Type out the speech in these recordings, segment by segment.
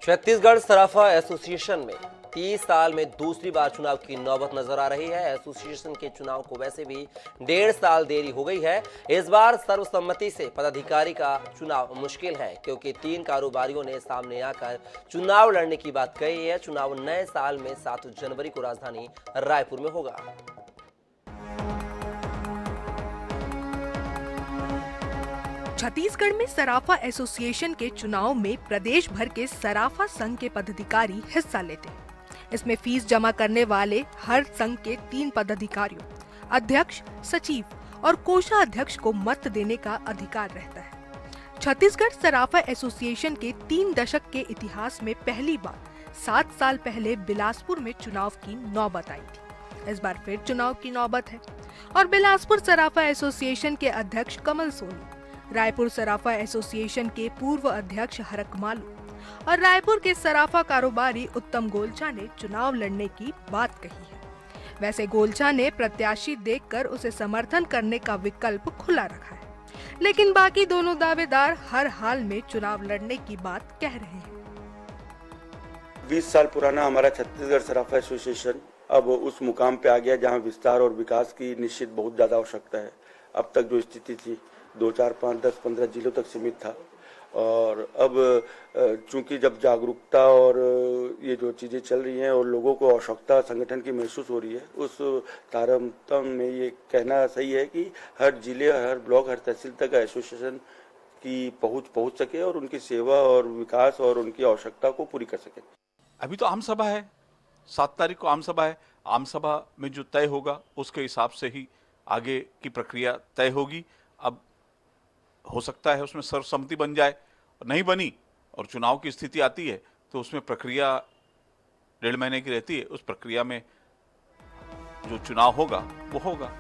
छत्तीसगढ़ सराफा association में 30 साल में दूसरी बार चुनाव की नौबत नजर आ रही है। एसोसिएशन के चुनाव को वैसे भी 1.5 साल देरी हो गई है। इस बार सर्वसम्मति से पदाधिकारी का चुनाव मुश्किल है, क्योंकि 3 कारोबारियों ने सामने आकर चुनाव लड़ने की बात कही है। चुनाव नए साल में 7 जनवरी को राजधानी रायपुर में होगा। छत्तीसगढ़ में सराफा एसोसिएशन के चुनाव में प्रदेश भर के सराफा संघ के पदाधिकारी हिस्सा लेते हैं। इसमें फीस जमा करने वाले हर संघ के 3 पदाधिकारियों, अध्यक्ष, सचिव और कोषाध्यक्ष को मत देने का अधिकार रहता है। छत्तीसगढ़ सराफा एसोसिएशन के 3 दशक के इतिहास में पहली बार 7 साल पहले बिलासपुर में चुनाव की नौबत आई थी। इस बार फिर चुनाव की नौबत है और बिलासपुर सराफा एसोसिएशन के अध्यक्ष कमल सोनी, रायपुर सराफा एसोसिएशन के पूर्व अध्यक्ष हरक मालू और रायपुर के सराफा कारोबारी उत्तम गोलचा ने चुनाव लड़ने की बात कही है। वैसे गोलचा ने प्रत्याशी देखकर उसे समर्थन करने का विकल्प खुला रखा है, लेकिन बाकी दोनों दावेदार हर हाल में चुनाव लड़ने की बात कह रहे हैं। 20 साल पुराना हमारा छत्तीसगढ़ सराफा एसोसिएशन अब उस मुकाम पे आ गया जहां विस्तार और विकास की निश्चित बहुत ज्यादा आवश्यकता है। अब तक जो स्थिति थी 2, 4, 5, 10, 15 जिलों तक सीमित था, और अब चूंकि जब जागरूकता और ये जो चीज़ें चल रही हैं और लोगों को आवश्यकता संगठन की महसूस हो रही है, उस तारतम्य में ये कहना सही है कि हर जिले, हर ब्लॉक, हर तहसील तक एसोसिएशन की पहुंच सके और उनकी सेवा और विकास और उनकी आवश्यकता को पूरी कर सके। अभी तो आम सभा है, 7 तारीख को आम सभा है। आम सभा में जो तय होगा उसके हिसाब से ही आगे की प्रक्रिया तय होगी। अब हो सकता है उसमें सर्वसम्मति बन जाए, नहीं बनी और चुनाव की स्थिति आती है तो उसमें प्रक्रिया 1.5 महीने की रहती है। उस प्रक्रिया में जो चुनाव होगा वो होगा।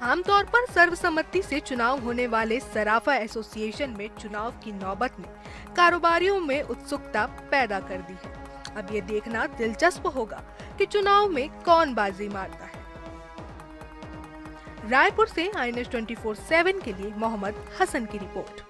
आमतौर पर सर्वसम्मति से चुनाव होने वाले सराफा एसोसिएशन में चुनाव की नौबत ने कारोबारियों में उत्सुकता पैदा कर दी है। अब ये देखना दिलचस्प होगा कि चुनाव में कौन बाजी मारता है। रायपुर से INS 24/7 के लिए मोहम्मद हसन की रिपोर्ट।